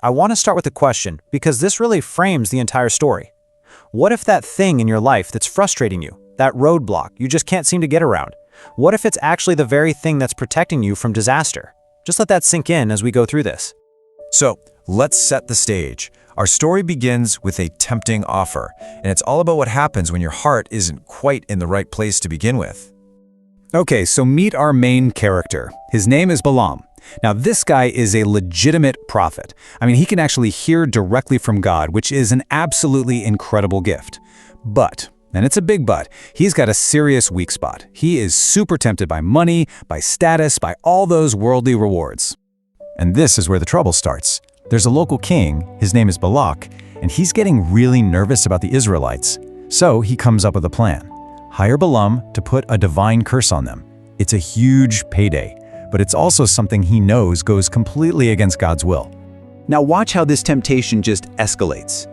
I want to start with a question because this really frames the entire story. What if that thing in your life that's frustrating you, that roadblock you just can't seem to get around, what if it's actually the very thing that's protecting you from disaster? Just let that sink in as we go through this. So, let's set the stage. Our story begins with a tempting offer, and it's all about what happens when your heart isn't quite in the right place to begin with. Okay, so meet our main character. His name is Balaam. Now, this guy is a legitimate prophet. I mean, he can actually hear directly from God, which is an absolutely incredible gift. But, and it's a big but, he's got a serious weak spot. He is super tempted by money, by status, by all those worldly rewards. And this is where the trouble starts. There's a local king, his name is Balak, and he's getting really nervous about the Israelites. So he comes up with a plan. Hire Balaam to put a divine curse on them. It's a huge payday, but it's also something he knows goes completely against God's will. Now watch how this temptation just escalates.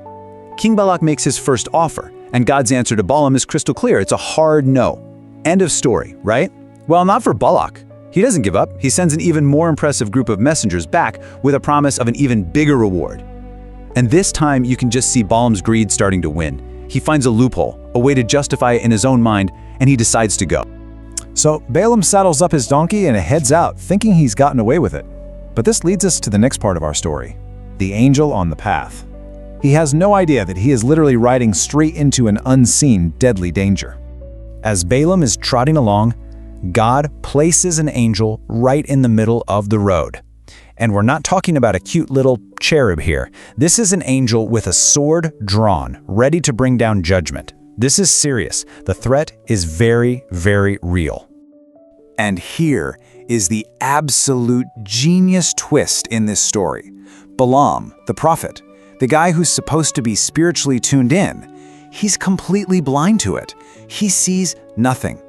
King Balak makes his first offer, and God's answer to Balaam is crystal clear. It's a hard no. End of story, right? Well, not for Balak. He doesn't give up. He sends an even more impressive group of messengers back with a promise of an even bigger reward. And this time you can just see Balaam's greed starting to win. He finds a loophole, a way to justify it in his own mind, and he decides to go. So Balaam saddles up his donkey and heads out, thinking he's gotten away with it. But this leads us to the next part of our story, the angel on the path. He has no idea that he is literally riding straight into an unseen, deadly danger. As Balaam is trotting along, God places an angel right in the middle of the road. And we're not talking about a cute little cherub here. This is an angel with a sword drawn, ready to bring down judgment. This is serious. The threat is very, very real. And here is the absolute genius twist in this story. Balaam, the prophet, the guy who's supposed to be spiritually tuned in, he's completely blind to it. He sees nothing.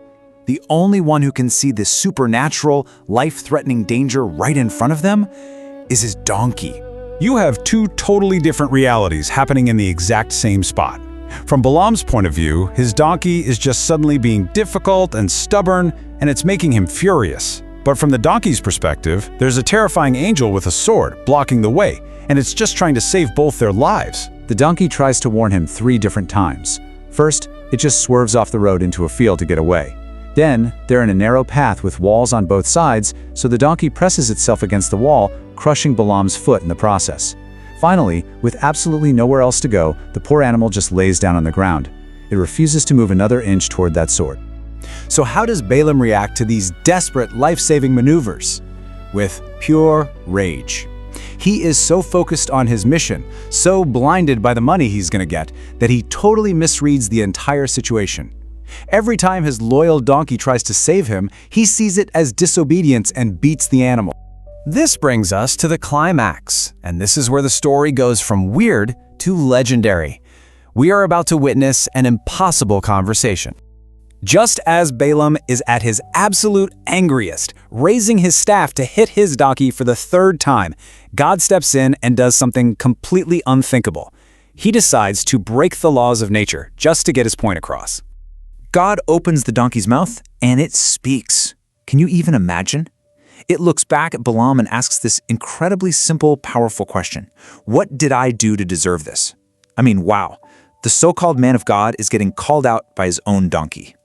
The only one who can see this supernatural, life-threatening danger right in front of them is his donkey. You have two totally different realities happening in the exact same spot. From Balaam's point of view, his donkey is just suddenly being difficult and stubborn, and it's making him furious. But from the donkey's perspective, there's a terrifying angel with a sword blocking the way, and it's just trying to save both their lives. The donkey tries to warn him 3 different times. First, it just swerves off the road into a field to get away. Then, they're in a narrow path with walls on both sides, so the donkey presses itself against the wall, crushing Balaam's foot in the process. Finally, with absolutely nowhere else to go, the poor animal just lays down on the ground. It refuses to move another inch toward that sword. So how does Balaam react to these desperate, life-saving maneuvers? With pure rage. He is so focused on his mission, so blinded by the money he's going to get, that he totally misreads the entire situation. Every time his loyal donkey tries to save him, he sees it as disobedience and beats the animal. This brings us to the climax, and this is where the story goes from weird to legendary. We are about to witness an impossible conversation. Just as Balaam is at his absolute angriest, raising his staff to hit his donkey for the 3rd time, God steps in and does something completely unthinkable. He decides to break the laws of nature just to get his point across. God opens the donkey's mouth, and it speaks. Can you even imagine? It looks back at Balaam and asks this incredibly simple, powerful question. What did I do to deserve this? I mean, wow. The so-called man of God is getting called out by his own donkey.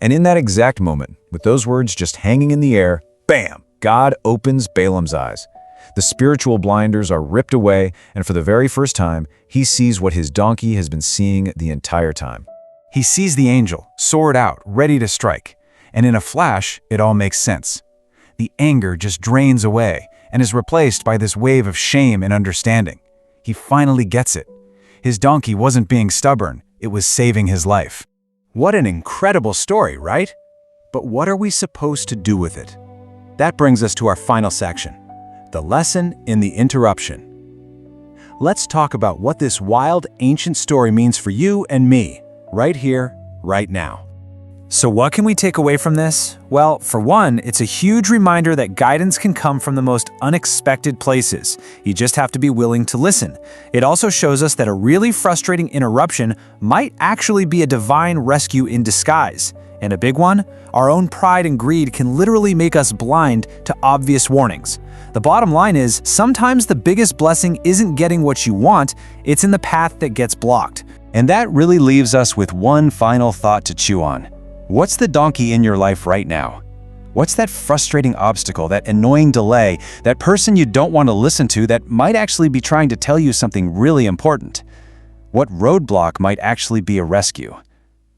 And in that exact moment, with those words just hanging in the air, bam, God opens Balaam's eyes. The spiritual blinders are ripped away, and for the very first time, he sees what his donkey has been seeing the entire time. He sees the angel, sword out, ready to strike. And in a flash, it all makes sense. The anger just drains away and is replaced by this wave of shame and understanding. He finally gets it. His donkey wasn't being stubborn, it was saving his life. What an incredible story, right? But what are we supposed to do with it? That brings us to our final section, the lesson in the interruption. Let's talk about what this wild, ancient story means for you and me. Right here, right now. So what can we take away from this? Well, for one, it's a huge reminder that guidance can come from the most unexpected places. You just have to be willing to listen. It also shows us that a really frustrating interruption might actually be a divine rescue in disguise. And a big one? Our own pride and greed can literally make us blind to obvious warnings. The bottom line is, sometimes the biggest blessing isn't getting what you want, it's in the path that gets blocked. And that really leaves us with one final thought to chew on. What's the donkey in your life right now? What's that frustrating obstacle, that annoying delay, that person you don't want to listen to that might actually be trying to tell you something really important? What roadblock might actually be a rescue?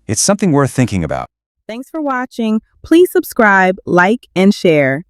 It's something worth thinking about. Thanks for watching. Please subscribe, like, and share.